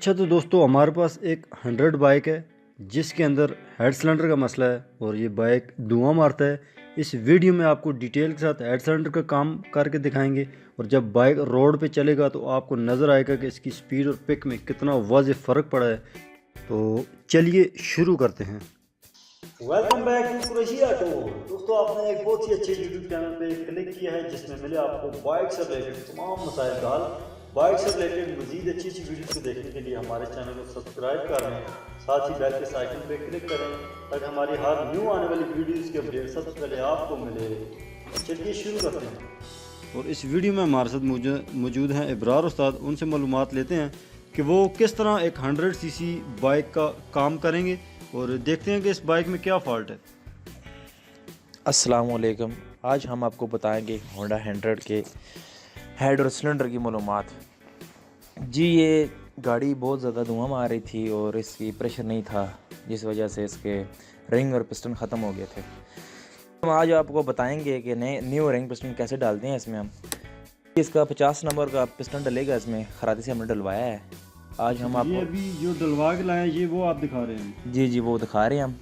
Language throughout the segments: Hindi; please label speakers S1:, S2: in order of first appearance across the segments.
S1: अच्छा तो दोस्तों हमारे पास एक 100 बाइक है जिसके अंदर हेड सिलेंडर का मसला है और ये बाइक धुआं मारता है। इस वीडियो में आपको डिटेल के साथ हेड सिलेंडर का काम करके दिखाएंगे और जब बाइक रोड पे चलेगा तो आपको नज़र आएगा कि इसकी स्पीड और पिक में कितना वाज़ेह फ़र्क पड़ा है। तो चलिए शुरू करते हैं। Welcome back to Qureshi auto. दोस्तों आपने एक बहुत ही अच्छे यूट्यूब चैनल पे क्लिक किया है जिसमें मिले आपको बाइक से रिलेटेड तमाम मसाइल का हल। बाइक से रिलेटेड मजीद अच्छी वीडियोस को देखने के लिए हमारे चैनल को सब्सक्राइब कर लें, साथ ही बेल के आइकन पे क्लिक करें ताकि हमारी हर न्यू आने वाली वीडियोस के अपडेट सबसे पहले आपको मिले। चलिए शुरू करते हैं। और इस वीडियो में हमारे साथ मौजूद हैं इब्रार उस्ताद। उनसे मालूमात लेते हैं कि वो किस तरह एक 100 सीसी बाइक का काम करेंगे और देखते हैं कि इस बाइक में क्या फ़ॉल्ट है।
S2: अस्सलाम वालेकुम। आज हम आपको बताएंगे होंडा 100 के हेड और सिलेंडर की मालूमात। जी ये गाड़ी बहुत ज़्यादा धुआं मार रही थी और इसकी प्रेशर नहीं था जिस वजह से इसके रिंग और पिस्टन ख़त्म हो गए थे। हम आज आपको बताएंगे कि नए न्यू रिंग पिस्टन कैसे डालते हैं इसमें। हम इसका 50 नंबर का पिस्टन डलेगा, इसमें खराती से हमने डलवाया है। आज हम आपको
S1: अभी जो डलवा के लाए ये वो आप दिखा रहे हैं।
S2: जी वो दिखा रहे हैं हम।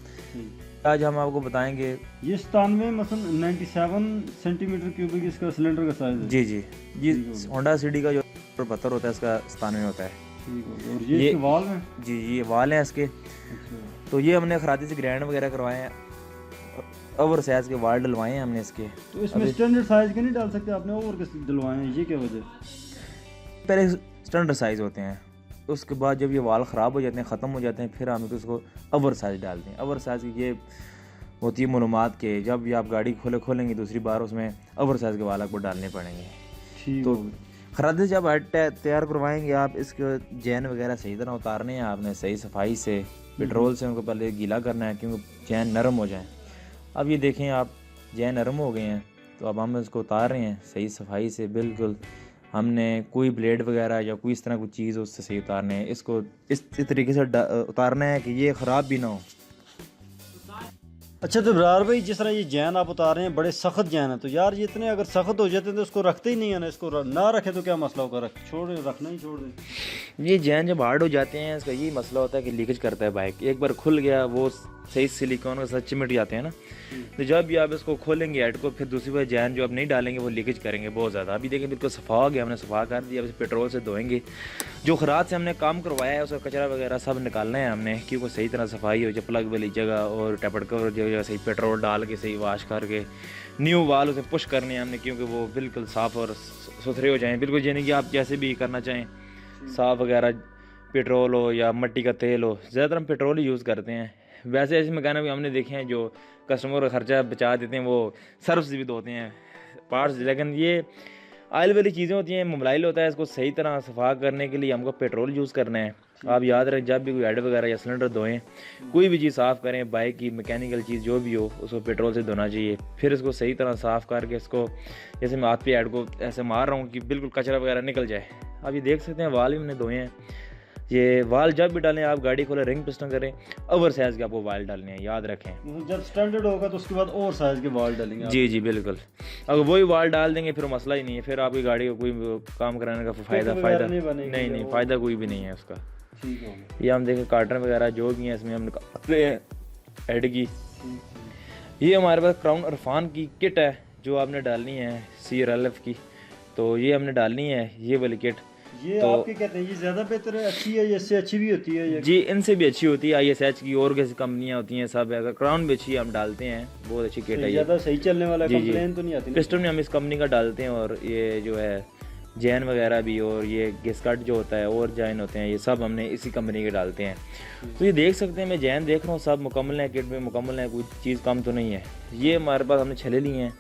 S2: आज हम आपको बताएंगे
S1: ये 97 मसलन 97 सेंटीमीटर क्यूबिक इसका सिलेंडर का साइज है।
S2: जी होंडा सिटी का जो पत्थर होता है इसका 97 होता है।
S1: ठीक है। और ये वाल है।
S2: जी ये वाल हैं इसके।
S1: अच्छा।
S2: तो ये हमने खराती से ग्रैंड वगैरह करवाए हैं, ओवर साइज के वाल डलवाए हैं हमने इसके।
S1: तो इसमें स्टैंडर्ड साइज के नहीं डाल सकते आपने, ओवर के डलवाए हैं, ये क्या वजह?
S2: पहले स्टैंडर्ड साइज होते हैं, उसके बाद जब ये वाल ख़राब हो जाते हैं, ख़त्म हो जाते हैं, फिर हम तो उसको ओवर साइज डालते हैं। ओवर साइज की ये होती है मालूमात के जब ये आप गाड़ी खोलेंगे दूसरी बार उसमें ओवर साइज के वाल आपको डालने पड़ेंगे। तो खरादी जब तैयार करवाएंगे आप, इसके चैन वगैरह सही तरह उतारने हैं आपने, सही सफाई से पेट्रोल से उनको पहले गीला करना है क्योंकि चैन नरम हो जाए। अब ये देखें आप चैन नरम हो गए हैं तो अब हम इसको उतार रहे हैं सही सफाई से। बिल्कुल हमने कोई ब्लेड वगैरह या कोई इस तरह कोई चीज़ उससे सही उतारने हैं, इसको इस तरीके से उतारना है कि ये ख़राब भी ना हो।
S1: अच्छा तो इब्रार भाई जिस तरह ये जैन आप उतार रहे हैं बड़े सख्त जैन है, तो यार ये इतने अगर सख्त हो जाते हैं तो उसको रखते ही नहीं है ना, इसको ना रखें तो क्या मसला होगा? रखना ही छोड़ दें।
S2: ये जैन जब हार्ड हो जाते हैं इसका यही मसला होता है कि लीकेज करता है बाइक। एक बार खुल गया वो सही सिलिकॉन के साथ चिमट जाते हैं ना, तो जब भी आप इसको खोलेंगे हेड को फिर दूसरी बार जैन जो आप नहीं डालेंगे वो लीकेज करेंगे बहुत ज़्यादा। अभी देखें बिल्कुल सफ़ा हो गया, हमने सफ़ा कर दिया। अब पेट्रोल से धोएंगे, जो खराद से हमने काम करवाया है उसका कचरा वगैरह सब निकालना है हमने क्योंकि सही तरह सफाई हो जाए, प्लग वाली जगह और टपड़कर जगह सही पेट्रोल डाल के सही वाश करके न्यू वाल उसे पुश करने हैं हमने क्योंकि वो बिल्कुल साफ़ और सुथरे हो जाएँ। बिल्कुल यानी कि आप जैसे भी करना चाहें, साफ़ वगैरह पेट्रोल हो या मिट्टी का तेल हो, ज़्यादातर हम पेट्रोल ही यूज़ करते हैं। वैसे ऐसे मैकेनिक भी हमने देखे हैं जो कस्टमर का खर्चा बचा देते हैं, वो सर्फ से भी धोते हैं पार्ट्स, लेकिन ये ऑयल वाली चीज़ें होती हैं, मोबाइल होता है, इसको सही तरह सफा करने के लिए हमको पेट्रोल यूज़ करना है। आप याद रखें जब भी कोई हेड वगैरह या सिलेंडर धोएं, कोई भी चीज़ साफ़ करें, बाइक की मैकेनिकल चीज़ जो भी हो उसको पेट्रोल से धोना चाहिए। फिर इसको सही तरह साफ़ करके इसको जैसे मैं हाथ पे हेड को ऐसे मार रहा हूँ कि बिल्कुल कचरा वगैरह निकल जाए। अब ये देख सकते हैं वाल भी हमने धोए हैं। ये वाल जब भी डालें आप गाड़ी खोले रिंग पिस्टन करें, ओवर साइज़ के आपको वाल डालने हैं, याद रखें।
S1: जब स्टैंडर्ड होगा तो उसके बाद ओवर साइज़ के वाल डालेंगे।
S2: जी बिल्कुल। अगर वही वाल डाल देंगे फिर मसला ही नहीं है, फिर आपकी गाड़ी को कोई काम कराने का फ़ायदा नहीं फ़ायदा कोई भी नहीं है उसका।
S1: ठीक है।
S2: ये हम देखें कार्टन वगैरह जो भी हैं इसमें हम निकालते हैं हेड की। ये हमारे पास क्राउन इरफान की किट है जो आपने डालनी है CRLF की, तो ये हमने डालनी है ये वाली किट।
S1: ये तो आपके कहते हैं ये ज़्यादा बेहतर है, अच्छी है, इससे अच्छी भी होती है ये?
S2: जी इनसे भी अच्छी होती है, ISH की और कैसी कंपनियां होती हैं सब, अगर क्राउन भी अच्छी हम डालते हैं, बहुत अच्छी किट है।
S1: ज़्यादा सही चलने वाला, कंप्लेन तो नहीं आती?
S2: पिस्टन में हम इस कंपनी का डालते हैं और ये जो है जैन वगैरह भी और ये गेस्कट जो होता है और जैन होते हैं, ये सब हमने इसी कंपनी के डालते हैं। तो ये देख सकते हैं, मैं जैन देख रहा हूँ सब मुकम्मल है, किट में मुकम्मल है, कोई चीज़ कम तो नहीं है। ये हमारे पास हमने छले लिए हैं।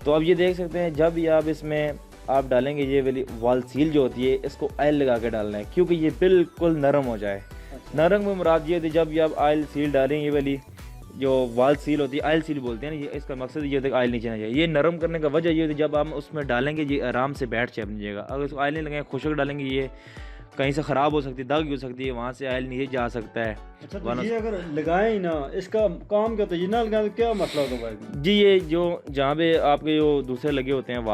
S2: तो अब ये देख सकते हैं जब भी आप इसमें आप डालेंगे ये वाली वाल सील जो होती है इसको ऑयल लगा के डालना है क्योंकि ये बिल्कुल नरम हो जाए। नरम में मुराद ये होती है जब भी आप ऑयल सील डालेंगे, ये वाली जो वाल सील होती है ऑयल सील बोलते हैं ना, ये इसका मकसद ये होता है ऑयल नीचे ना जाए। ये नरम करने का वजह ये होती है जब हम उसमें डालेंगे ये आराम से बैठ जाए अपनी जगह। अगर इसको ऑयल नहीं लगाएंगे, खुशक डालेंगे, ये कहीं से ख़राब हो सकती है, दाग हो सकती है, वहाँ से ऑयल नीचे जा सकता है।
S1: अच्छा तो ये अगर लगाएं ही ना, इसका काम क्या होता है? ये ना लगाएं तो क्या मसला होगा बाइक में?
S2: जी ये जो जहाँ पे आपके जो दूसरे लगे होते हैं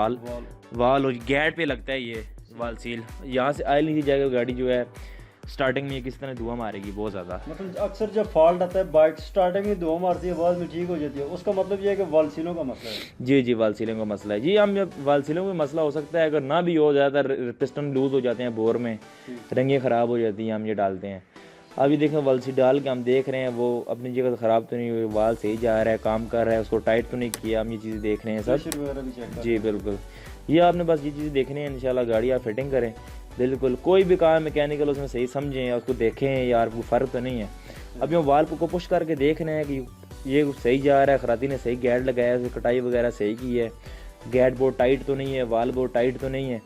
S2: वाल और गैट पे लगता है ये वाल सील, यहाँ से ऑयल नीचे जाएगा, गाड़ी जो है स्टार्टिंग में ये किसी तरह धुआं मारेगी बहुत ज़्यादा।
S1: मतलब अक्सर जब फॉल्ट आता है बाइक स्टार्टिंग में धुआं मारती है, बाद में ठीक हो जाती है, उसका मतलब ये है कि वाल्व सीलों का मसला है।
S2: जी जी, वाल्व सीलिंग का मसला है जी। हम जब वाल्व सीलिंग में मसला हो सकता है, अगर ना भी हो ज़्यादा पिस्टन लूज़ हो जाते हैं बोर में, रंगें ख़राब हो जाती हैं, हम ये डालते हैं। अभी देखें वाल्व सी डाल के हम देख रहे हैं वो अपनी जगह ख़राब तो नहीं हुई, वाल्व सही जा रहा है, काम कर रहा है, उसको टाइट तो नहीं किया, हम ये चीज़ें देख रहे हैं सब।
S1: प्रेशर वगैरह भी चेक
S2: जी बिल्कुल, ये आपने बस ये चीज़ें देखनी है। इंशाल्लाह गाड़ी आप फिटिंग करें, बिल्कुल कोई भी काम मैकेनिकल उसमें सही समझें, उसको देखें यार कोई फ़र्क तो नहीं है। अभी हम वाल्व को पुश करके देख रहे हैं कि ये सही जा रहा है, खराती ने सही गैड लगाया है, कटाई वगैरह सही की है, गैड बोर्ड टाइट तो नहीं है, वाल्व बोर्ड टाइट तो नहीं है,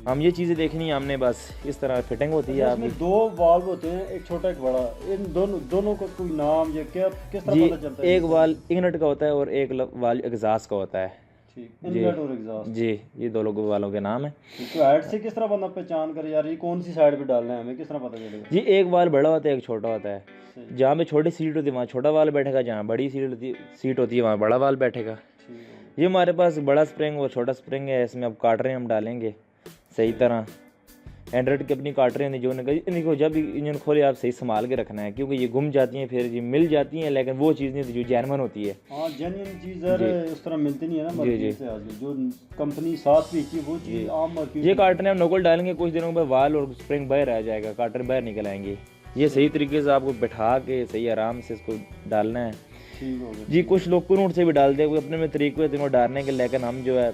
S2: हम ये चीज़ें देखनी है हमने। बस इस तरह फिटिंग होती है आपकी।
S1: दो वाल्व होते हैं, एक छोटा एक बड़ा, इन दोनों का कोई नाम या क्या किस तरह
S2: जी,
S1: पता चलता है?
S2: एक वाल्व इग्निट का होता है और एक वाल्व एग्जॉस्ट का होता है।
S1: ठीक, इनलेट और एग्जॉस्ट।
S2: जी, ये दो लोगों वालों के नाम है।
S1: तो हेड से किस तरह बंदा पहचान करे यार ये कौन सी साइड पे डालना है, हमें किस तरह पता चलेगा?
S2: जी, एक वाल्व बड़ा होता है, एक छोटा होता है। जहाँ पे छोटी सीट होती है वहाँ छोटा वाल्व बैठेगा, जहाँ बड़ी सीट होती है वहाँ बड़ा वाल्व बैठेगा। ये हमारे पास बड़ा स्प्रिंग और छोटा स्प्रिंग है, इसमें अब काट रहे हैं हम डालेंगे सही तरह। एंड्रॉइड की अपनी काट रहे हैं जो इनको जब इंजन खोले आप सही संभाल के रखना है, क्योंकि ये गुम जाती हैं, फिर ये मिल जाती हैं, लेकिन वो चीज़ नहीं जो जेन्युइन होती है।
S1: हाँ, जेन्युइन चीज़ उस तरह मिलती नहीं है ना मार्केट से आजकल, जो कंपनी साथ बेचती है वो चीज़ आम मार्केट।
S2: ये काटने हम नोकल डालेंगे, कुछ दिनों में वाल और स्प्रिंग बाहर आ जाएगा, काटर बाहर निकल आएंगे। ये सही तरीके से आपको बैठा के सही आराम से इसको डालना है।
S1: ठीक हो गया
S2: जी, कुछ लोग कुनूट से भी डालते हैं, कोई अपने में तरीके होते हैं डालने के, लेकिन हम जो है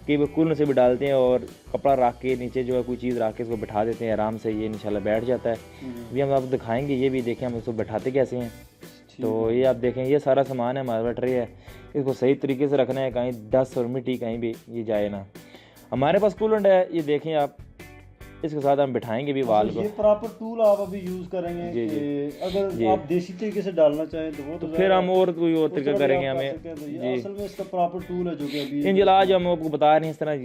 S2: कई बार कुनूट से भी डालते हैं और कपड़ा रख के नीचे जो है कोई चीज़ रख के इसको बैठा देते हैं आराम से, ये इंशाल्लाह बैठ जाता है। अभी हम आपको दिखाएंगे, ये भी देखें हम इसको बैठाते कैसे हैं। तो ये आप देखें, ये सारा सामान है हमारा बैटरी है, इसको सही तरीके से रखना है, कहीं डस्ट और मिट्टी कहीं भी ये जाए ना। हमारे पास कूलेंट है, ये देखें आप, इसके साथ हम बिठाएंगे भी वाल को।
S1: ये प्रॉपर टूल आप अभी यूज़ करेंगे
S2: जी, जी।
S1: कि अगर आप देसी तरीके से डालना चाहें तो वो तो
S2: फिर हम और कोई और तरीका करेंगे हमें।
S1: ये असल में इसका प्रॉपर टूल है जो कि अभी
S2: इंजल आज हम आपको बता रहे हैं इस तरह,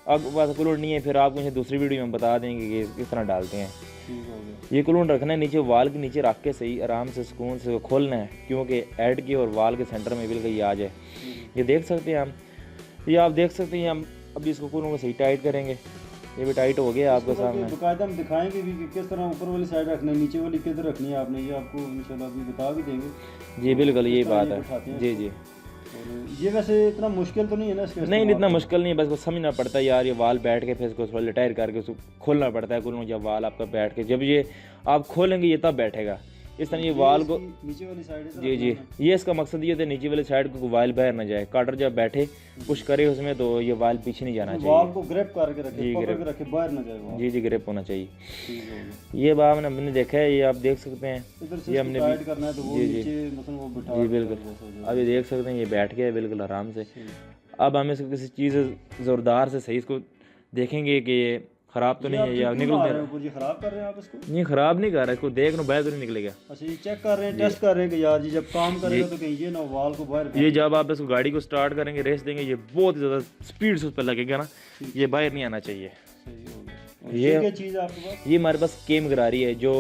S2: अब बस कूलेंट नहीं है, फिर आपको मुझे दूसरी वीडियो में बता देंगे कि किस तरह डालते हैं।
S1: ठीक हो गया।
S2: ये कूलेंट रखना है नीचे, वाल के नीचे रख के सही आराम से सुकून से खोलना है, क्योंकि ऐड के और वाल के सेंटर में बिल्कुल ये आ जाए। ये देख सकते हैं हम, ये आप देख सकते हैं। हम अभी इसको कूलेंट को सही टाइट करेंगे, ये भी टाइट हो गया आपके सामने।
S1: बाकायदा हम दिखाएंगे भी कि किस तरह ऊपर वाली साइड रखना है, नीचे वाली किधर रखनी है आपने, ये आपको इंशाल्लाह अभी बता भी देंगे।
S2: जी बिल्कुल, यही बात है। जी जी,
S1: और ये वैसे इतना मुश्किल तो नहीं है ना इसके?
S2: नहीं, इतना मुश्किल नहीं है, बस को समझना पड़ता है यार। ये वाल बैठ के फिर इसको थोड़ा लिटायर करके उसको खोलना पड़ता है कूलेंट। जब वाल आपका बैठ के, जब ये आप खोलेंगे ये तब बैठेगा इस तरह। ये वाल को
S1: नीचे वाली साइड है।
S2: जी जी, ये इसका मकसद ये होता है नीचे वाली साइड को वाल बाहर ना जाए। काटर जब बैठे पुश करे उसमें तो ये वाल पीछे नहीं जाना चाहिए,
S1: वाल को ग्रिप करके रखे, पकड़ के रखे, बाहर ना जाए वाल।
S2: जी जी, ग्रिप होना चाहिए।
S1: ठीक हो गया।
S2: ये बात हमने देखा है, ये आप देख सकते हैं।
S1: इधर से हमने टाइट करना है तो वो नीचे मतलब वो बिठा।
S2: जी बिल्कुल, अभी देख सकते हैं ये बैठ गया है बिल्कुल आराम से। अब हम इसको किसी चीज़ ज़ोरदार से सही इसको देखेंगे कि ये ख़राब तो नहीं है या निकल
S1: नहीं। खराब कर रहे हैं आप इसको?
S2: नहीं, ख़राब नहीं कर रहा, इसको देख लो बाहर तो नहीं निकलेगा।
S1: अच्छा, ये चेक कर रहे हैं, टेस्ट कर रहे हैं कि यार जी जब काम करेगा तो कहीं ये ना वाल को बाहर।
S2: ये जब आप इसको गाड़ी को स्टार्ट करेंगे, रेस देंगे, ये बहुत ज़्यादा स्पीड से उस पर लगेगा ना, ये बाहर नहीं आना चाहिए।
S1: सही हो गया। ये क्या चीज़ है आपके पास?
S2: ये हमारे पास केम गरारी है जो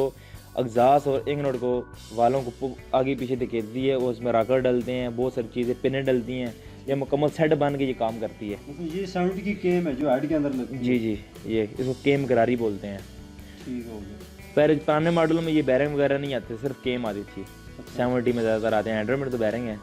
S2: एग्जास्ट और इंगनोट को वालों को आगे पीछे धकेलती है, और उसमें राकर डलते हैं, बहुत सारी चीज़ें पिनें डलती हैं, ये मुकम्मल सेट बन के ये काम करती है।
S1: ये 70 की केम है जो हेड के अंदर लगती है।
S2: जी जी, ये इसको केम गरारी बोलते हैं।
S1: ठीक हो गया।
S2: पहले पुराने मॉडलों में ये बैरिंग वगैरह नहीं आते, सिर्फ केम आती थी। 70 में ज़्यादातर आते हैं, 100 में तो बैरिंग है,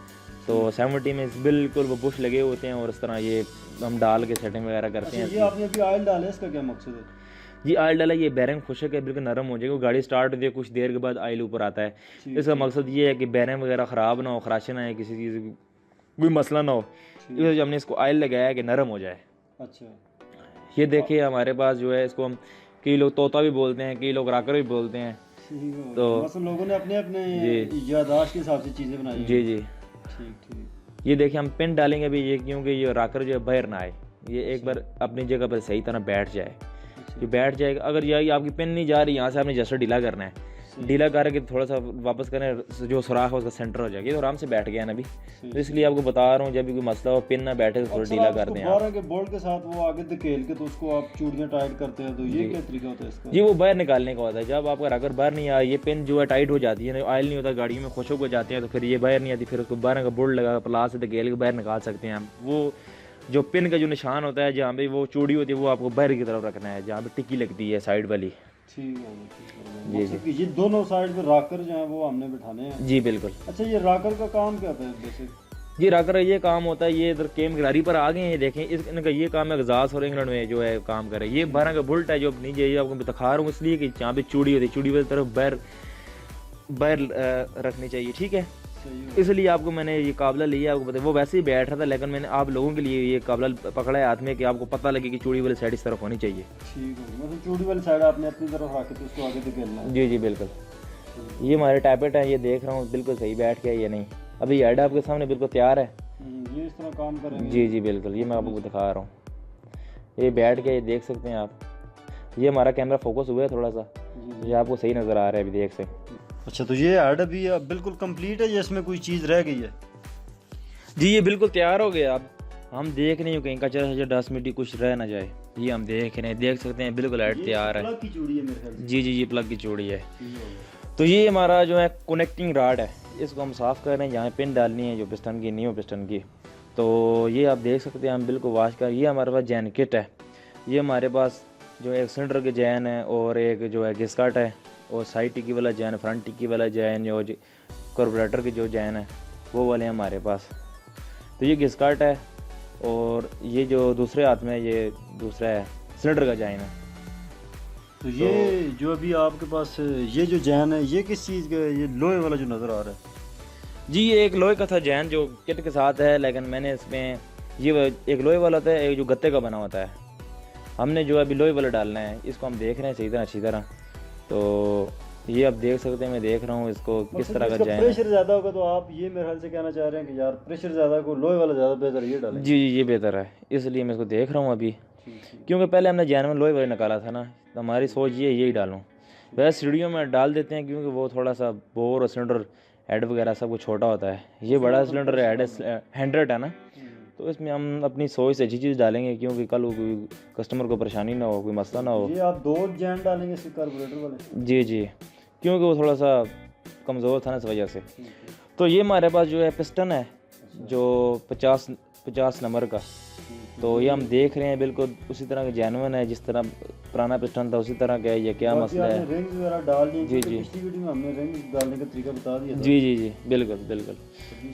S2: तो 70 में बिल्कुल वो बुश लगे होते हैं, और इस तरह ये हम डाल के सेटिंग वगैरह करते हैं।
S1: ये आपने अभी ऑयल डाला है, इसका क्या मकसद है?
S2: जी, ऑयल डाला, ये बैरिंग खुशक है, बिल्कुल नरम हो जाएगी, गाड़ी स्टार्ट होती है कुछ देर के बाद ऑयल ऊपर आता है। इसका मकसद ये है कि बैरिंग वगैरह ख़राब ना हो, खराशे ना आए, किसी चीज़ कोई मसला ना हो, इस वजह से हमने इसको ऑयल लगाया है कि नरम हो जाए।
S1: अच्छा,
S2: ये देखिए हमारे पास जो है, इसको हम कई लोग तोता भी बोलते हैं, कई लोग राकर भी बोलते हैं।
S1: तो मतलब लोगों ने अपने अपने याददाश्त के हिसाब से चीज़ें बनाई।
S2: जी जी,
S1: ठीक ठीक।
S2: ये देखिए हम पिन डालेंगे अभी, ये क्योंकि ये राकर जो है बाहर ना आए, ये एक बार अपनी जगह पर सही तरह बैठ जाए। ये बैठ जाएगा। अगर ये आपकी पिन नहीं जा रही, यहाँ से आपने जस्ट ढीला करना है, ढीला करके थोड़ा सा वापस करें, जो सुराख है उसका सेंटर हो जाएगा। ये तो आराम से बैठ गया ना अभी, तो इसलिए आपको बता रहा हूँ, जब भी कोई मसला हो, पिन ना बैठे तो थोड़ा ढीला कर दें आप।
S1: बोल्ट के साथ वो आगे धकेल के तो उसको आप चूड़ियाँ टाइट करते हैं, तो ये क्या तरीका होता है इसका?
S2: जी, वो बाहर निकालने का होता है। जब आपका अगर बाहर नहीं आया, ये पिन जो है टाइट हो जाती है, ऑयल नहीं होता गाड़ी में, खुशक हो जाते हैं, तो फिर ये बाहर नहीं आती, फिर उसको बाहर का बोल्ट लगा प्लास से धकेल के बाहर निकाल सकते हैं हम। वो जो पिन का जो निशान होता है, जहाँ पे वो चूड़ी होती है, वो आपको बाहर की तरफ रखना है, जहाँ पे टिक्की लगती है साइड वाली,
S1: ठीक है
S2: जी,
S1: मतलब कि ये दोनों साइड पे रॉकर जो है वो हमने बिठाने हैं।
S2: जी बिल्कुल।
S1: अच्छा ये रॉकर का काम क्या होता है बेसिक?
S2: जी राकर ये काम होता है, ये इधर केम गिरारी पर आ गए हैं, ये देखें इनका ये काम है एग्जास्ट और इंग्लैंड में जो है काम करे। ये 12 का बुल्ट है जो नीचे ये आपको दिखा रहा हूँ, इसलिए कि यहाँ पे चूड़ी होती है, चूड़ी वाली तरफ बैर रखनी चाहिए, ठीक है। इसलिए आपको मैंने ये काबला लिया, आपको पता वो वैसे ही बैठ रहा था, लेकिन मैंने आप लोगों के लिए ये काबला पकड़ा है हाथ में कि आपको पता लगे कि चूड़ी वाली साइड इस तरफ होनी चाहिए।
S1: ठीक है मतलब चूड़ी वाली साइड आपने अपनी तरफ रख के उसको आगे धकेलना है।
S2: जी जी बिल्कुल। ये हमारे टैबलेट है, ये देख रहा हूँ बिल्कुल सही बैठ गया, ये नहीं अभी हेड आपके सामने बिल्कुल तैयार है।
S1: ये इस तरह काम करेंगे।
S2: जी जी बिल्कुल, ये मैं आपको दिखा रहा हूँ, ये बैठ गया, ये देख सकते हैं आप। ये हमारा कैमरा फोकस हुआ है थोड़ा सा, ये आपको सही नज़र आ रहा है, अभी देख सकते।
S1: अच्छा तो ये हेड अभी बिल्कुल कंप्लीट है या इसमें कोई चीज़ रह गई है?
S2: जी ये बिल्कुल तैयार हो गया। अब हम देख नहीं हो कहीं कचरा डस्ट मिट्टी कुछ रह ना जाए, ये हम देख रहे हैं, देख सकते हैं बिल्कुल हेड तैयार है।
S1: प्लग की चूड़ी है मेरे ख्याल से।
S2: जी जी ये प्लग की चूड़ी है। तो ये हमारा जो है कनेक्टिंग राड है, इसको हम साफ़ कर रहे हैं, यहाँ पिन डालनी है जो पिस्टन की, न्यू पिस्टन की। तो ये आप देख सकते हैं हम बिल्कुल वाश कर। ये हमारे पास जैन किट है, ये हमारे पास जो एक सिलेंडर के जैन है और एक जो है गिस्कट है और साइड टिक्की वाला जैन, फ्रंट टिक्की वाला जैन, जो कार्बोरेटर के जो जैन है वो वाले हैं हमारे पास। तो ये गिस्कट है और ये जो दूसरे हाथ में ये दूसरा है सिलेंडर का जैन है।
S1: तो ये जो अभी आपके पास ये जो जैन है ये किस चीज़ का है? ये लोहे वाला जो नज़र आ रहा है।
S2: जी ये एक लोहे का था जैन जो किट के साथ है, लेकिन मैंने इसमें ये एक लोहे वाला होता है, एक जो गत्ते का बना होता है, हमने जो अभी लोहे वाला डालना है, इसको हम देख रहे हैं सही तरह अच्छी तरह। तो ये आप देख सकते हैं, मैं देख रहा हूँ इसको किस तरह का जैन है।
S1: प्रेशर ज़्यादा होगा तो आप ये मेरे ख्याल से कहना चाह रहे हैं कि यार प्रेशर ज़्यादा को लोहे वाला ज़्यादा बेहतर, ये डालें।
S2: जी ये बेहतर है, इसलिए मैं इसको देख रहा हूँ अभी, क्योंकि पहले हमने जैन में लोहे वाला निकाला था ना, तो हमारी सोच ये यही डालूँ। वैसे सीढ़ियों में डाल देते हैं क्योंकि वो थोड़ा सा बोर और सिलेंडर हेड वगैरह सब कुछ छोटा होता है, ये बड़ा सिलेंडर हेड 100 है ना, तो इसमें हम अपनी सोच से अच्छी चीज़ डालेंगे क्योंकि कल कोई कस्टमर को परेशानी ना हो, कोई मसला ना हो।
S1: ये आप 2 जैन डालेंगे इसके कार्बोरेटर वाले?
S2: जी जी क्योंकि वो थोड़ा सा कमज़ोर था ना इस वजह से। तो ये हमारे पास जो है पिस्टन है जो 50 नंबर का, तो ये हम देख रहे हैं बिल्कुल उसी तरह का जेन्युइन है, जिस तरह पुराना पिस्टन था उसी तरह का है। ये क्या मसला है?
S1: रिंग्स वगैरह डाल दी।
S2: जी जी
S1: पिछली वीडियो में हमने रिंग्स डालने का तरीका बता दिया था।
S2: जी जी जी बिल्कुल बिल्कुल।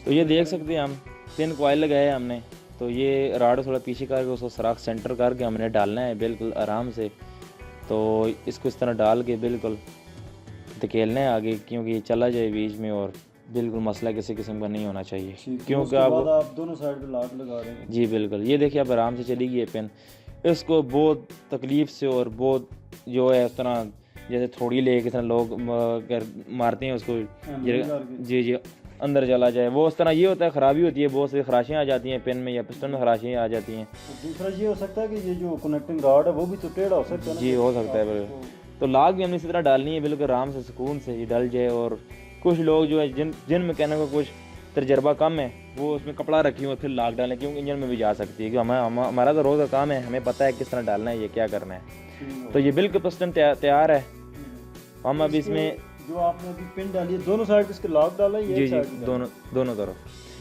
S2: तो ये देख सकते हैं हम पिन कॉइल लगाए हमने, तो ये राड थोड़ा पीछे करके उसको सराख सेंटर करके हमने डालना है बिल्कुल आराम से। तो इसको इस तरह डाल के बिल्कुल धकेलना है आगे, क्योंकि चला जाए बीच में और बिल्कुल मसला किसी किस्म का नहीं होना चाहिए, क्योंकि आप
S1: दोनों साइड पे लाट लगा रहे हैं।
S2: जी बिल्कुल। ये देखिए आप आराम से चली गई है पेन, इसको बहुत तकलीफ़ से और बहुत जो है इस तरह जैसे थोड़ी ले किस तरह लोग मारते हैं उसको, जी जी अंदर चला जाए, वो उस तरह ये होता है, ख़राबी होती है, बहुत सी खराशियाँ आ जाती हैं पेन में या पिस्टन में खराशियाँ आ जाती हैं।
S1: दूसरा ये हो सकता है कि ये जो कनेक्टिंग रॉड है वो भी तो टेढ़ा हो सकता है।
S2: जी हो सकता है, तो लाग भी हमने इसी तरह डालनी है बिल्कुल आराम से सुकून से ये डल जाए। और कुछ लोग जो है जिन मैकेनिक को कुछ तजर्बा कम है वो उसमें कपड़ा रखी हो फिर लाग डालें, क्योंकि इंजन में भी जा सकती है, क्योंकि हमारा तो रोज़ का काम है, हमें पता है किस तरह डालना है, ये क्या करना है। तो ये बिल्कुल पिस्टन तैयार है। हम अब इसमें
S1: जो आपने अभी पिन डाली है दोनों साइड इसके लॉक डाला है?
S2: जी जी दोनों तरफ।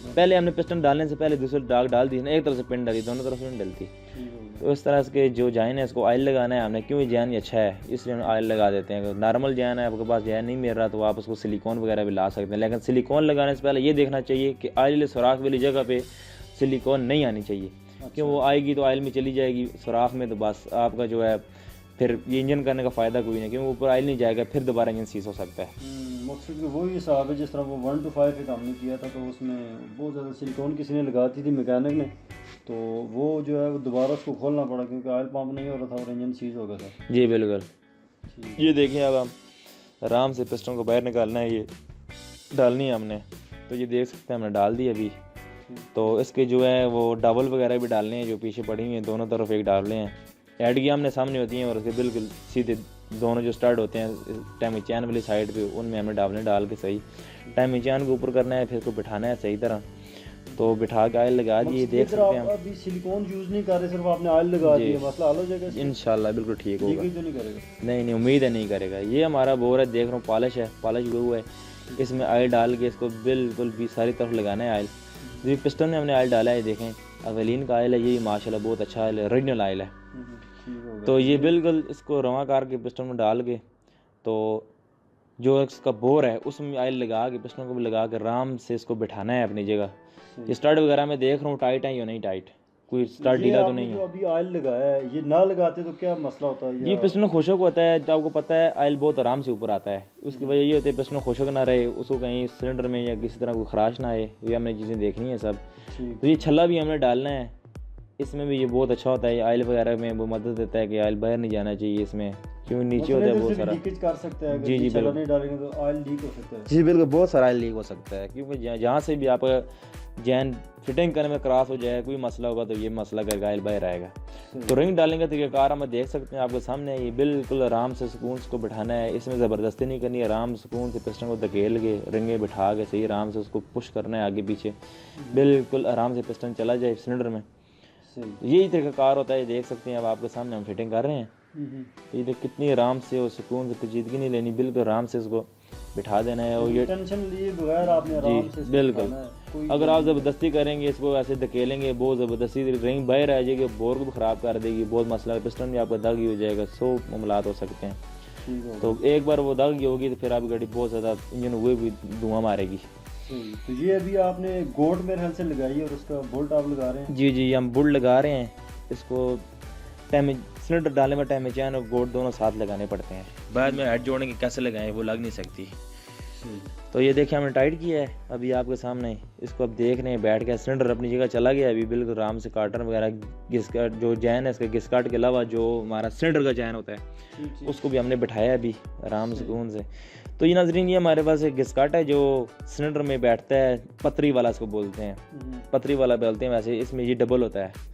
S2: पहले हमने पिस्टन डालने से पहले दूसरी डाग डाल दी ना, एक तरफ से पिन डाली, दोनों तरफ से नहीं डलती। तो इस तरह के जो जैन है इसको ऑयल लगाना है हमने, क्यों ये जैन अच्छा है इसलिए हम ऑयल लगा देते हैं। नॉर्मल जैन है आपके पास जैन नहीं मिल रहा तो आप उसको सिलिकॉन वगैरह भी ला सकते हैं, लेकिन सिलिकॉन लगाने से पहले ये देखना चाहिए कि ऑयल सुराख वाली जगह पे सिलिकॉन नहीं आनी चाहिए, क्यों वो आएगी तो ऑयल में चली जाएगी सुराख में, तो बस आपका जो है फिर ये इंजन करने का फ़ायदा कोई नहीं, क्योंकि ऊपर ऑयल नहीं जाएगा फिर दोबारा इंजन सीज हो सकता है।
S1: मकसद कि वही हिसाब है जिस तरह वो 1 to 5 एक हमने किया था, तो उसमें बहुत ज़्यादा सिलिकॉन किसी ने लगाती थी मैकेनिक ने, तो वो जो है वो दोबारा उसको खोलना पड़ा क्योंकि ऑयल पंप नहीं हो रहा था और इंजन सीज हो गया था।
S2: जी बिल्कुल। ये देखिए अब हम आराम से पिस्टन को बाहर निकालना है, ये डालनी है हमने, तो ये देख सकते हैं हमने डाल दी अभी। तो इसके जो है वो डबल वगैरह भी डालने हैं जो पीछे पड़ी हुई हैं, दोनों तरफ एक डालने हैं। ऐड की हमने सामने होती हैं और उसके बिल्कुल सीधे दोनों जो स्टार्ट होते हैं टाइम चैन वाली साइड पे, उनमें हमें डाल के सही टाइम चैन को ऊपर करना है, फिर उसको बिठाना है सही तरह। तो बिठा के ऑयल लगा दिए, देख सकते हैं
S1: अभी सिलिकॉन यूज़ नहीं कर रहे, सिर्फ आपने ऑयल लगा दिया, मसला हल हो जाएगा
S2: इंशाल्लाह, बिल्कुल ठीक होगा।
S1: तो नहीं करेगा?
S2: नहीं उम्मीद है नहीं करेगा। ये हमारा बोर है, देख रहा हूँ पॉलिश है, पॉलिश हुआ है, इसमें ऑयल डाल के इसको बिल्कुल भी सारी तरफ लगाना है ऑयल। ये पिस्टन में हमने ऑयल डाला है, देखें अवेलिन का ऑयल है, ये माशाल्लाह बहुत अच्छा ऑयल है, ओरिजिनल ऑयल है।
S1: ठीक हो गया।
S2: तो ये बिल्कुल इसको रवा कार के पिस्टन में डाल के, तो जो इसका बोर है उसमें ऑयल लगा के पिस्टन को भी लगा के आराम से इसको बिठाना है अपनी जगह। ये स्टार्ट वगैरह मैं देख रहा हूँ टाइट है या नहीं टाइट, कोई स्टार्ट
S1: ये
S2: ढीला तो
S1: आपने
S2: नहीं
S1: जो
S2: है।
S1: अभी ऑयल लगाया है, ये ना लगाते तो क्या मसला होता है?
S2: ये पिस्टन खुशक होता है, तो आपको पता है ऑयल बहुत आराम से ऊपर आता है। उसकी वजह ये होती है पिस्टन खुशक ना रहे, उसको कहीं सिलेंडर में या किसी तरह कोई खराश ना आए, ये हमने चीज़ें देखनी है सब।
S1: ठीक।
S2: तो ये छल्ला भी हमने डालना है, इसमें भी ये बहुत अच्छा होता है, ऑयल वगैरह में वो मदद देता है कि ऑयल बाहर नहीं जाना चाहिए इसमें, क्यों नीचे होता है बहुत सारा।
S1: लीकेज कर सकता है,
S2: जी जी
S1: छल्ला
S2: बिल्कुल,
S1: नहीं डालेंगे तो ऑयल लीक हो सकता है।
S2: जी बिल्कुल, बहुत सारा ऑयल लीक हो सकता है, क्योंकि जहाँ से भी आप जैन फिटिंग करने में क्रॉस हो जाए, कोई मसला होगा तो ये मसला करके ऑयल बाहर आएगा। तो रिंग डालेंगे तो ये कार हम देख सकते हैं आपके सामने, ये बिल्कुल आराम से सुकून को बिठाना है, इसमें ज़बरदस्ती नहीं करनी है, आराम सुकून से पिस्टन को धकेल के रिंगे बिठा के सही आराम से उसको पुश करना है आगे पीछे, बिल्कुल आराम से पिस्टन चला जाए सिलेंडर में। तो यही तरीक़ाकार होता है, ये देख सकते हैं अब आपके सामने हम फिटिंग कर रहे हैं। तो ये देख कितनी आराम से और सुकून से, पेचीदगी नहीं लेनी, बिल्कुल आराम से इसको बिठा देना है। और ये
S1: टेंशन लिए बगैर आपने आराम से
S2: बिल्कुल, अगर आप ज़बरदस्ती करेंगे इसको ऐसे धकेलेंगे, बहुत ज़बरदस्ती रिंग बाहर आ जाएगी, बोर को भी ख़राब कर देगी, बहुत मसला है, पिस्टन भी आपका दागी हो जाएगा, 100 मामलात हो सकते हैं। तो एक बार वो दागी होगी तो फिर आपकी गाड़ी बहुत ज़्यादा इंजन हुए भी धुआं मारेगी।
S1: तो ये अभी आपने गोल्ड मेरे ख्याल से लगाई और उसका बोल्ट आप लगा रहे हैं?
S2: जी जी, हम बुल्ट लगा रहे हैं इसको। सिलेंडर डालने में टैमेचैन और बोल्ट दोनों साथ लगाने पड़ते हैं, बाद में हेड जोड़ने के कैसे लगाएं वो लग नहीं सकती। तो ये देखिए हमने टाइट किया है अभी आपके सामने, इसको अब देख रहे हैं बैठ के, सिलेंडर अपनी जगह चला गया अभी बिल्कुल आराम से। कार्टन वगैरह घिसकाट जो जैन है इसका, घिसकाट के अलावा जो हमारा सिलेंडर का जैन होता है उसको भी हमने बिठाया अभी आराम सुकून से। तो ये नाज़रीन, ये हमारे पास एक घिसकाट है जो सिलेंडर में बैठता है, पतरी वाला इसको बोलते हैं, पतरी वाला बोलते हैं वैसे, इसमें ये डबल होता है।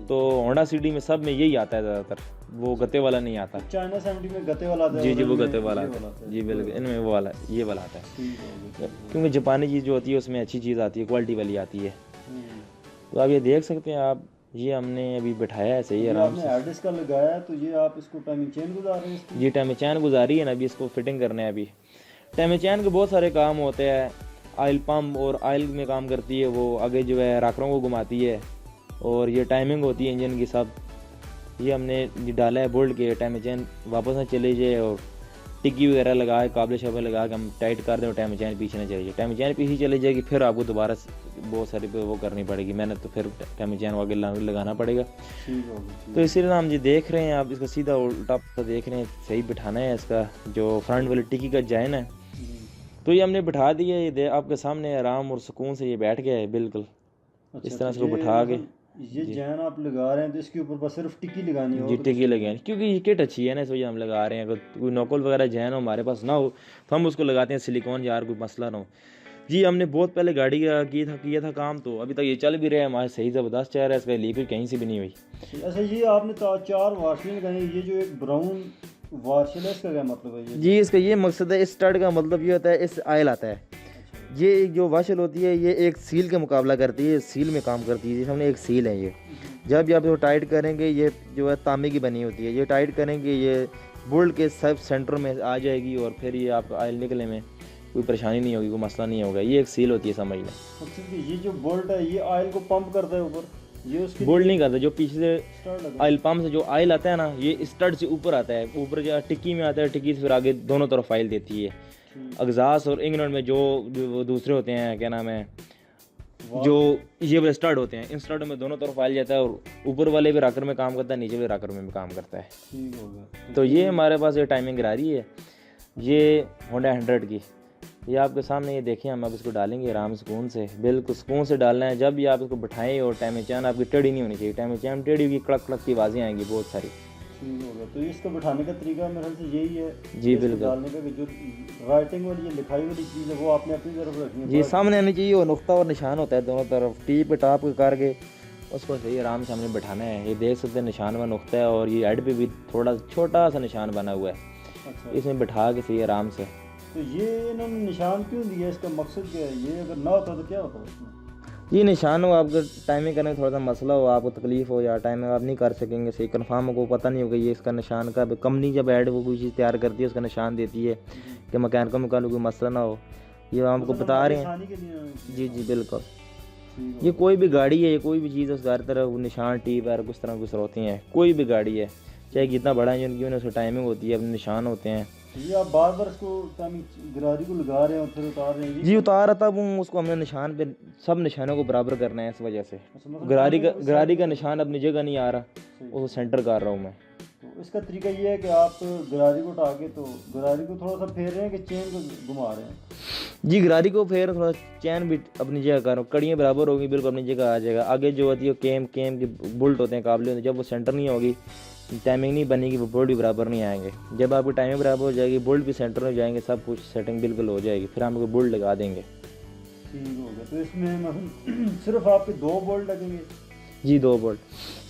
S2: तो होंडा सिटी में सब में यही आता है ज़्यादातर, वो गत्ते वाला नहीं आता।
S1: चाइना 70 में गत्ते वाला आता है।
S2: जी जी, वो गत्ते वाला आता है, जी बिल्कुल, इनमें वो वाला ये वाला आता है, क्योंकि जापानी चीज़ जो होती है उसमें अच्छी चीज़ आती है, क्वालिटी वाली आती है। तो आप ये देख सकते हैं आप, ये हमने अभी बिठाया है सही आराम से।
S1: हेड डिस्क का लगाया है, तो ये आप इसको टाइमिंग चेन गुजार रहे हैं इसकी?
S2: जी टाइमिंग चैन गुजारी है ना, अभी इसको फिटिंग करना है। अभी टाइमिंग चैन के बहुत सारे काम होते हैं, ऑयल पम्प और ऑयल में काम करती है, वो आगे जो है राकरों को घुमाती है, और ये टाइमिंग होती है इंजन की सब। ये हमने ये डाला है बोल्ट के, टाइमिंग चैन वापस ना चले जाए, और टिक्की वगैरह लगा के काबले शाबले लगा के हम टाइट कर दें और टाइमिंग चैन पीछे ना चले जाए। टाइमिंग चैन पीछे चली जाएगी फिर आपको दोबारा बहुत सारी वो करनी पड़ेगी मेहनत, तो फिर टाइमिंग चैन आगे लगाना पड़ेगा। तो इसीलिए हम जी देख रहे हैं, आप इसका सीधा उल्टा देख रहे हैं, सही बिठाना है इसका जो फ्रंट वाली टिक्की का जैन है। तो ये हमने बिठा दिया, ये आपके सामने आराम और सुकून से ये बैठ गया है बिल्कुल। इस तरह से को बिठा के
S1: ये जैन आप लगा रहे हैं तो इसके ऊपर बस सिर्फ टिक्की लगानी है?
S2: जी टिक्की लगानी, क्योंकि ये किट अच्छी है ना, इस वजह हम लगा रहे हैं। अगर कोई नोकल वगैरह जैन हो हमारे पास ना हो तो हम उसको लगाते हैं सिलिकॉन, यार कोई मसला ना हो। जी हमने बहुत पहले गाड़ी का किया था काम, तो अभी तक ये चल भी रहा है हमारे, सही ज़बरदस्त चल रहा है, इसका लीकेज कहीं से भी नहीं हुई।
S1: अच्छा, ये आपने 4 वाशलें लगाई, ये जो एक ब्राउन वाशल है इसका क्या मतलब है? ये
S2: जी इसका ये मकसद है, इस स्टड का मतलब ये होता है, इस आयल आता है, ये एक जो वाशल होती है ये एक सील का मुकाबला करती है, सील में काम करती है। हमने एक सील है, ये जब भी आप इसको टाइट करेंगे, ये जो है तांबे की बनी होती है, ये टाइट करेंगे ये बोल्ट के सब सेंटर में आ जाएगी, और फिर ये आप आयल निकलने में कोई परेशानी नहीं होगी, कोई मसला नहीं होगा। ये एक सील होती है समझ लें।
S1: ये जो बोल्ट है ये आयल को पंप करता है ऊपर, ये उसकी
S2: बोल्ट नहीं करता, जो पीछे से आयल पंप से जो आयल आता है ना, ये स्टड से ऊपर आता है, ऊपर जो टिक्की में आता है, टिक्की से फिर आगे दोनों तरफ आयल देती है। एग्जास्ट और इंग्लैंड में जो दूसरे होते हैं, क्या नाम है, जो ये वाले स्टड होते हैं, इन स्टड में दोनों तरफ आयल जाता है, और ऊपर वाले भी राकर में काम करता है, नीचे वाले राकर में भी काम करता है।
S1: ठीक होगा।
S2: तो ये हमारे पास ये टाइमिंग गरारी है, ये होंडा 100 की, ये आपके सामने ये देखिए। हम अब इसको डालेंगे आराम सुकून से, बिल्कुल सुकून से डालना है। जब भी आप इसको बिठाएं और टाइमिंग चैन आपकी टेढ़ी नहीं होनी चाहिए, टाइमिंग चैन टेढ़ी होगी कड़क कड़क की आवाज़ें आएंगी बहुत सारी।
S1: ठीक होगा। तो इसको बिठाने का तरीका मेरे ख्याल से यही है
S2: जी बिल्कुल,
S1: डालने का, कि जो राइटिंग वाली ये लिखाई वाली चीज़ है वो आपने अपनी तरफ रखनी है
S2: जी सामने आनी चाहिए, और नुक्ता और निशान होता है दोनों तरफ, टीप टाप करके उसको सही आराम से हमने बिठाना है। ये देख सकते हैं निशान व नुक्ता है, और ये हेड पे भी थोड़ा छोटा सा निशान बना हुआ है।
S1: अच्छा,
S2: इसमें बिठा के सही आराम से।
S1: तो ये इन्होंने निशान क्यों दिया, इसका मकसद क्या है? ये अगर ना होता तो क्या होता उसमें?
S2: ये निशान हो, आपका टाइमिंग करने में थोड़ा सा मसला हो, आपको तकलीफ हो या टाइमिंग आप नहीं कर सकेंगे सही कंफर्म को पता नहीं होगा, ये इसका निशान का कंपनी जब ऐड वो कोई चीज़ तैयार करती है उसका निशान देती है कि मैकेनिकल में कोई मसला ना हो, ये आपको बता रहे हैं। जी जी बिल्कुल, ये कोई भी गाड़ी है, ये कोई भी चीज़ है, उस हर तरह वो निशान टीप है, कुछ तरह कुछ होती हैं, कोई भी गाड़ी है चाहे कितना बड़ा इंजन क्यों ना, उसकी टाइमिंग होती है, अपने निशान होते हैं।
S1: ये आप बार बार इसको गरारी को लगा रहे हैं और फिर उतार रहे हैं
S2: जी उतारा तब वो उसको हमने निशान पे सब निशानों को बराबर करना है, इस वजह से
S1: मतलब
S2: गरारी का निशान अपनी जगह नहीं आ रहा, उसको सेंटर कर रहा हूँ मैं।
S1: तो इसका तरीका ये है कि आप गरारी को उठा के तो गरारी को थोड़ा सा फेर रहे हैं कि चेन को घुमा रहे हैं?
S2: जी गरारी को फेर थोड़ा, चैन भी अपनी जगह कर रहा हूँ, कड़ियाँ बराबर होगी, बिल्कुल अपनी जगह आ जाएगा। आगे जो होती है केम के बुल्ट होते हैं, काबले होते हैं, जब वो सेंटर नहीं होगी, टाइमिंग नहीं बनेगी, वो बोल्ट भी बराबर नहीं आएंगे। जब आपकी टाइमिंग बराबर हो जाएगी, बोल्ट भी सेंटर में जाएंगे, सब कुछ सेटिंग बिल्कुल हो जाएगी, फिर हम आपको बोल्ट लगा देंगे।
S1: ठीक हो गया। तो इसमें सिर्फ आपके 2 बोल्ट लगेंगे?
S2: जी 2 बोल्ट,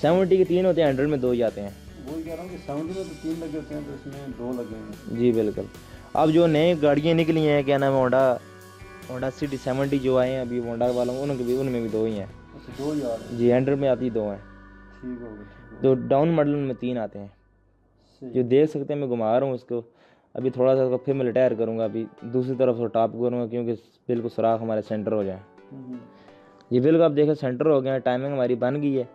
S2: 70 के 3 होते हैं, 100 में 2 ही आते हैं।
S1: वही कह रहा हूँ कि 70 में तो 3 लगे होते हैं, तो इसमें 2 लगेंगे।
S2: जी बिल्कुल। अब जो नई गाड़ियाँ निकली हैं, क्या नाम है, होंडा सिटी 70 जो आए हैं अभी होंडा वालों, उनमें भी 2 ही हैं।
S1: अच्छा 2 ही आ रहे हैं?
S2: जी 100 में आती 2 हैं।
S1: ठीक हो गया।
S2: तो डाउन मॉडल में 3 आते हैं, जो देख सकते हैं। मैं घुमा रहा हूँ इसको, अभी थोड़ा सा इसको फिर मैं रिटायर करूँगा, अभी दूसरी तरफ से टॉप करूँगा, क्योंकि बिल्कुल सुराख हमारे सेंटर हो जाए। जी बिल्कुल, आप देखें सेंटर हो गया, टाइमिंग हमारी बन गई है।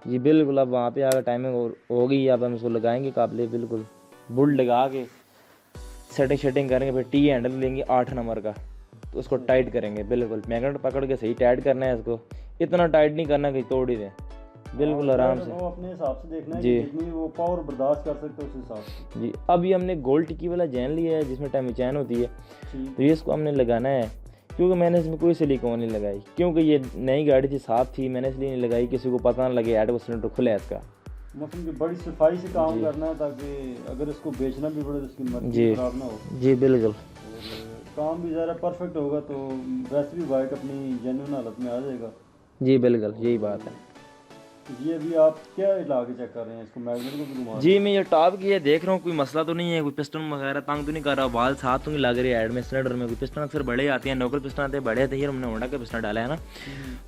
S2: जी बिल्कुल, अब वहाँ पे आकर टाइमिंग हो गई, अब हम इसको लगाएंगे काबले, बिल्कुल बुल्ट लगा के सेटिंग करेंगे, फिर टी हैंडल लेंगे 8 नंबर का, तो उसको टाइट करेंगे, बिल्कुल मैग्नेट पकड़ के सही टाइट करना है इसको, इतना टाइट नहीं करना कि तोड़ ही दें, बिल्कुल आराम से।
S1: वो अपने हिसाब से देखना है
S2: जी,
S1: कि जितनी वो पावर बर्दाश्त कर सकते हो उस हिसाब से।
S2: जी अभी हमने गोल्ड टिक्की वाला चैन लिया है, जिसमें टाइम चैन होती है, तो ये इसको हमने लगाना है, क्योंकि मैंने इसमें कोई सिलिकॉन नहीं लगाई, क्योंकि ये नई गाड़ी थी, साफ थी, मैंने इसलिए नहीं लगाई, किसी को पता ना लगे ऐड सिलेंडर खुला है इसका।
S1: मतलब कि बड़ी सफाई से काम करना है, ताकि अगर इसको बेचना भी पड़े तो इसकी मर्जी खराब ना हो।
S2: जी बिल्कुल,
S1: काम भी ज़रा परफेक्ट होगा तो वैसे भी बाइक अपनी जेन्युइन हालत में आ जाएगा।
S2: जी बिल्कुल, यही बात है।
S1: ये अभी आप क्या ला के चेक कर रहे हैं इसको, मैग्नेट को भी घुमा?
S2: जी मैं ये टॉप की है, देख रहा हूँ, कोई मसला तो नहीं है, कोई पिस्टन वगैरह तंग तो नहीं कर रहा, बाल साथ तो नहीं लग रही है, ऐड में सिलेंडर में कोई पिस्टन अक्सर बड़े आते हैं, नोकल पिस्टन आते हैं बड़े आते हैं, हमने होंडा का पिस्टन डाला है ना,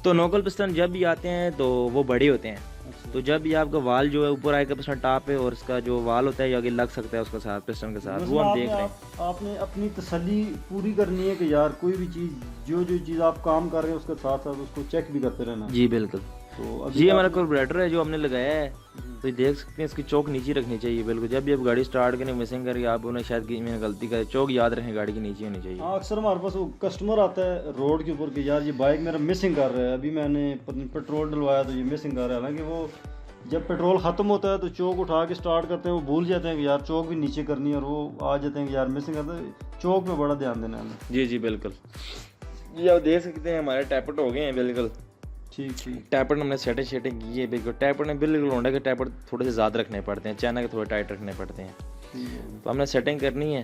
S2: तो नोकल पिस्टन जब भी आते हैं तो वो बड़े होते हैं। तो जब भी आपका वाल जो है ऊपर आएगा पिस्टन टॉप पे, और इसका जो वाल होता है ये आगे लग सकता है उसके साथ, पिस्टन के साथ, वो हम देख रहे हैं।
S1: आपने अपनी तसल्ली पूरी करनी है कि यार कोई भी चीज़ जो चीज़ आप काम कर रहे हैं उसके साथ साथ उसको चेक भी करते रहना।
S2: जी बिल्कुल।
S1: तो
S2: जी हमारा कार्बोरेटर है जो हमने लगाया है, तो ये देख सकते हैं, इसकी चौक नीचे रखनी चाहिए, बिल्कुल जब भी आप गाड़ी स्टार्ट करें, मिसिंग करके आप उन्हें शायद मैंने गलती करे, चौक याद रखें गाड़ी की नीचे होनी चाहिए।
S1: हाँ, अक्सर हमारे पास वो कस्टमर आता है रोड के ऊपर कि यार ये बाइक मेरा मिसिंग कर रहा है, अभी मैंने पेट्रोल डलवाया तो ये मिसिंग कर रहा है। हालांकि वो जब पेट्रोल ख़त्म होता है तो चौक उठा के स्टार्ट करते हैं, वो भूल जाते हैं कि यार चौक भी नीचे करनी है, और वो आ जाते हैं कि यार मिसिंग करते हैं। चौक पे बड़ा ध्यान देना है हमें।
S2: जी जी बिल्कुल। ये आप देख सकते हैं हमारे टैपट हो गए हैं, बिल्कुल
S1: ठीक।
S2: टैपट हमने सेटिंग की है, बिल्कुल टैपट में बिल्कुल होंडा के टैपट थोड़े से ज़्यादा रखने पड़ते हैं, चाइना के थोड़े टाइट रखने पड़ते हैं, तो हमने सेटिंग करनी है।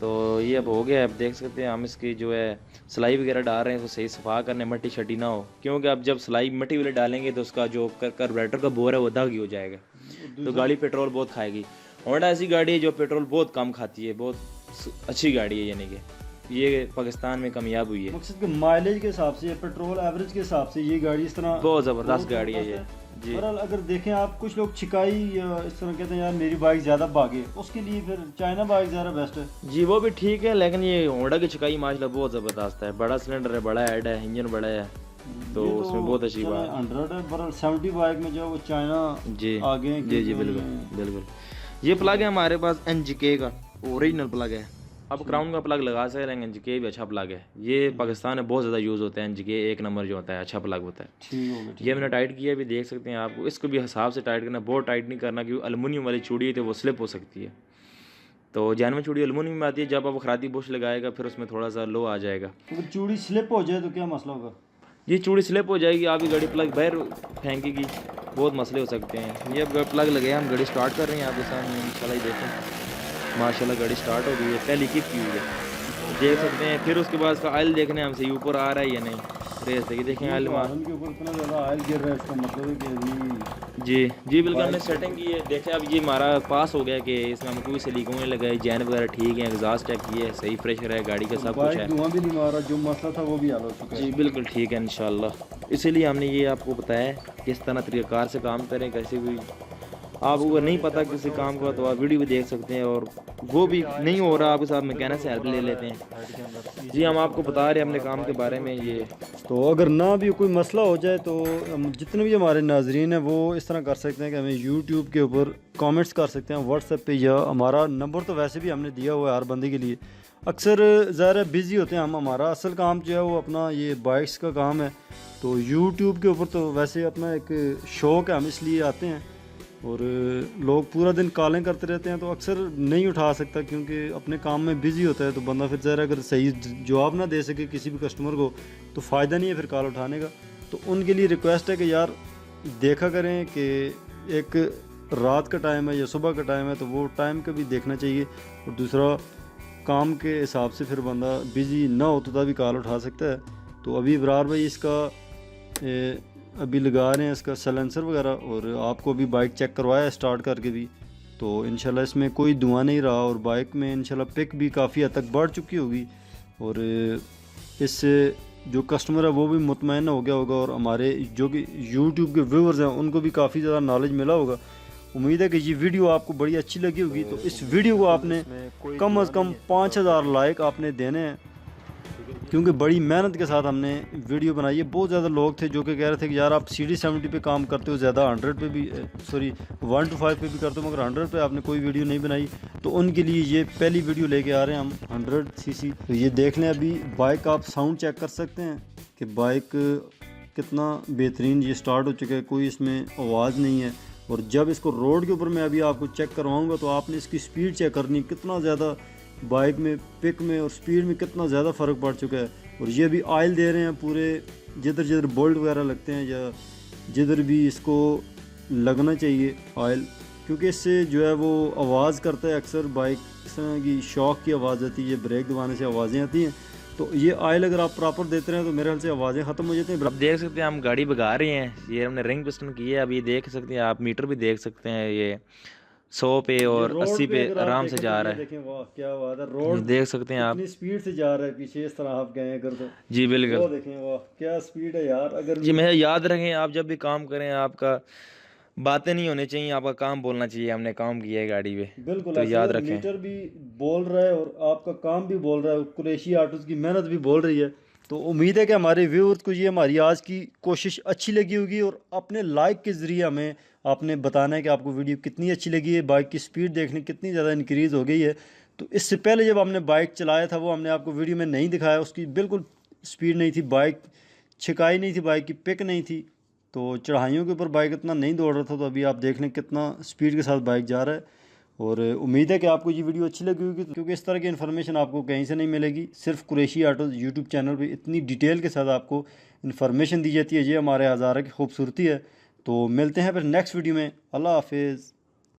S2: तो ये अब हो गया, अब देख सकते हैं हम इसकी जो है सिलाई वगैरह डाल रहे हैं, उसको सही सफा करने, मट्टी शट्टी ना हो, क्योंकि अब जब सिलाई मट्टी वाले डालेंगे तो उसका जो कार्बोरेटर का बोर है वो दागी हो जाएगा, तो गाड़ी पेट्रोल बहुत खाएगी। होंडा ऐसी गाड़ी है जो पेट्रोल बहुत कम खाती है, बहुत अच्छी गाड़ी है, यानी कि ये पाकिस्तान में कामयाब हुई है।
S1: मकसद के माइलेज के हिसाब से, पेट्रोल एवरेज के हिसाब से ये गाड़ी इस तरह
S2: बहुत ज़बरदस्त गाड़ी है ये। जी
S1: बहरहाल अगर देखें आप, कुछ लोग छिकाई या इस तरह कहते हैं यार मेरी बाइक ज़्यादा भागे, उसके लिए फिर चाइना बाइक ज़्यादा बेस्ट है।
S2: जी वो भी ठीक है, लेकिन ये होंडा की छिकाई माशाल्लाह बहुत ज़बरदस्त है, बड़ा सिलेंडर है, बड़ा हेड है, इंजन बड़ा है, तो उसमें बहुत अच्छी बात है।
S1: 100 है, बहरहाल 70 बाइक में जो वो चाइना
S2: जी
S1: आगे।
S2: जी बिल्कुल। ये प्लग है हमारे पास NGK का ओरिजिनल प्लग है, अब क्राउन का प्लग लगा सकते हैं, NGK भी अच्छा प्लग है, ये पाकिस्तान में बहुत ज़्यादा यूज़ होता है, NGK 1 नंबर जो होता है, अच्छा प्लग होता है। ये मैंने टाइट किया, भी देख सकते हैं आपको, इसको भी हिसाब से टाइट करना, बहुत टाइट नहीं करना, क्योंकि एलुमिनियम वाली चूड़ी है तो वो स्लिप हो सकती है, तो जैनवन चूड़ी एलुमिनियम में आती है, जब आप खरादी बुश लगाएगा फिर उसमें थोड़ा सा लो आ जाएगा।
S1: अगर चूड़ी स्लिप हो जाए तो क्या मसला होगा?
S2: ये चूड़ी स्लिप हो जाएगी, आपकी गाड़ी प्लग बाहर फेंकेगी, बहुत मसले हो सकते हैं। ये अब प्लग लगे, हम गाड़ी स्टार्ट कर रहे हैं आपके सामने, इंशाल्लाह ही देखें, माशाल्लाह गाड़ी स्टार्ट हो गई है, पहली किक की हुई है, देख सकते हैं। फिर उसके बाद इसका ऑयल देखने हमसे ऊपर आ रहा है या नहीं, रेस देखिए, देखें ऑयल
S1: के ऊपर इतना ज़्यादा ऑयल गिर रहा है, इसका मतलब है कि
S2: जी बिल्कुल हमने सेटिंग की है। देखें अब ये हमारा पास हो गया कि इसमें हम कोई सिलिकॉन नहीं लगाए, जैन वगैरह ठीक है, एग्जॉस्ट चेक किए है, सही प्रेशर है गाड़ी का, सब कुछ है,
S1: धुआं भी नहीं मारा, जो मसला था वो भी हल हो चुका है।
S2: जी बिल्कुल ठीक है इंशाल्लाह। इसीलिए हमने ये आपको बताया किस तरह तरीक़ाकार से काम करें, कैसे भी आपको अगर नहीं पता किसी काम का तो आप वीडियो भी देख सकते हैं, और वो भी नहीं हो रहा आपके साथ मैकेनिक से हेल्प ले लेते हैं। जी हम आपको बता रहे हैं अपने काम के बारे में। ये
S1: तो अगर ना भी कोई मसला हो जाए तो हम जितने भी हमारे नाजरीन हैं वो इस तरह कर सकते हैं कि हमें यूट्यूब के ऊपर कमेंट्स कर सकते हैं व्हाट्सएप पे, या हमारा नंबर तो वैसे भी हमने दिया हुआ है हर बंदे के लिए। अक्सर ज़रा बिज़ी होते हैं हम, हमारा असल काम जो है वो अपना ये बाइक्स का काम है। तो यूट्यूब के ऊपर तो वैसे अपना एक शौक़ है, हम इसलिए आते हैं। और लोग पूरा दिन कॉलें करते रहते हैं तो अक्सर नहीं उठा सकता क्योंकि अपने काम में बिज़ी होता है। तो बंदा फिर ज़रा अगर सही जवाब ना दे सके किसी भी कस्टमर को तो फ़ायदा नहीं है फिर कॉल उठाने का। तो उनके लिए रिक्वेस्ट है कि यार देखा करें कि एक रात का टाइम है या सुबह का टाइम है, तो वो टाइम का भी देखना चाहिए। और दूसरा काम के हिसाब से फिर बंदा बिज़ी ना हो तो तभी कॉल उठा सकता है। तो अभी इब्रार भाई इसका अभी लगा रहे हैं इसका सलेंसर वगैरह, और आपको अभी बाइक चेक करवाया है स्टार्ट करके भी। तो इंशाल्लाह इसमें कोई धुआं नहीं रहा और बाइक में इंशाल्लाह पिक भी काफ़ी हद तक बढ़ चुकी होगी, और इससे जो कस्टमर है वो भी मुतमईन हो गया होगा, और हमारे जो कि यूट्यूब के व्यूअर्स हैं उनको भी काफ़ी ज़्यादा नॉलेज मिला होगा। उम्मीद है कि ये वीडियो आपको बड़ी अच्छी लगी होगी। तो इस वीडियो को आपने कम से कम 5000 लाइक आपने देने हैं, क्योंकि बड़ी मेहनत के साथ हमने वीडियो बनाई है। बहुत ज़्यादा लोग थे जो कि कह रहे थे कि यार आप CD70 पे काम करते हो, ज़्यादा 100 पे भी 1 to 5 पे भी करते हो, मगर 100 पे आपने कोई वीडियो नहीं बनाई। तो उनके लिए ये पहली वीडियो लेके आ रहे हैं हम 100cc। तो ये देख लें, अभी बाइक आप साउंड चेक कर सकते हैं कि बाइक कितना बेहतरीन ये स्टार्ट हो चुका है, कोई इसमें आवाज़ नहीं है। और जब इसको रोड के ऊपर मैं अभी आपको चेक करवाऊँगा तो आपने इसकी स्पीड चेक करनी, कितना ज़्यादा बाइक में पिक में और स्पीड में कितना ज़्यादा फ़र्क पड़ चुका है। और ये भी ऑयल दे रहे हैं पूरे, जिधर जिधर बोल्ट वगैरह लगते हैं या जिधर भी इसको लगना चाहिए ऑयल, क्योंकि इससे जो है वो आवाज़ करता है। अक्सर बाइक इस तरह की शॉक की आवाज़ आती है, ब्रेक दबाने से आवाज़ें आती हैं। तो ये ऑयल अगर आप प्रॉपर देते रहें तो मेरे ख्याल से आवाज़ें ख़त्म हो जाती हैं।
S2: अब देख सकते हैं हम गाड़ी भगा रहे हैं, ये हमने रिंग पिस्टन की है। अब ये देख सकते हैं आप, मीटर भी देख सकते हैं, ये 100 पे और 80 पे आराम से जा रहा है।
S1: देखें वाह क्या बात है, रोड
S2: देख सकते हैं आप
S1: कितनी स्पीड से जा रहा है पीछे, इस तरह आप गए अगर तो
S2: जी बिल्कुल।
S1: वो देखें वाह क्या स्पीड है यार। अगर
S2: जी मैं याद रखें, आप जब भी काम करें आपका बातें नहीं होनी चाहिए, आपका काम बोलना चाहिए। हमने काम किया है गाड़ी पे,
S1: बिल्कुल
S2: तो याद रखें।
S1: मीटर भी बोल रहा है और आपका काम भी बोल रहा है, कुरैशी ऑटोज़ की मेहनत भी बोल रही है। तो उम्मीद है कि हमारे व्यूअर्स को ये हमारी आज की कोशिश अच्छी लगी होगी, और अपने लाइक के ज़रिए हमें आपने बताना है कि आपको वीडियो कितनी अच्छी लगी है। बाइक की स्पीड देखने कितनी ज़्यादा इंक्रीज़ हो गई है। तो इससे पहले जब हमने बाइक चलाया था वो हमने आपको वीडियो में नहीं दिखाया, उसकी बिल्कुल स्पीड नहीं थी, बाइक छिकाई नहीं थी, बाइक की पिक नहीं थी, तो चढ़ाइयों के ऊपर बाइक इतना नहीं दौड़ रहा था। तो अभी आप देख लें कितना स्पीड के साथ बाइक जा रहा है। और उम्मीद है कि आपको ये वीडियो अच्छी लगी होगी, क्योंकि इस तरह की इन्फॉर्मेशन आपको कहीं से नहीं मिलेगी। सिर्फ कुरैशी ऑटोज़ यूट्यूब चैनल पे इतनी डिटेल के साथ आपको इन्फॉर्मेशन दी जाती है। ये हमारे हज़ारा की खूबसूरती है। तो मिलते हैं फिर नेक्स्ट वीडियो में। अल्लाह हाफिज़।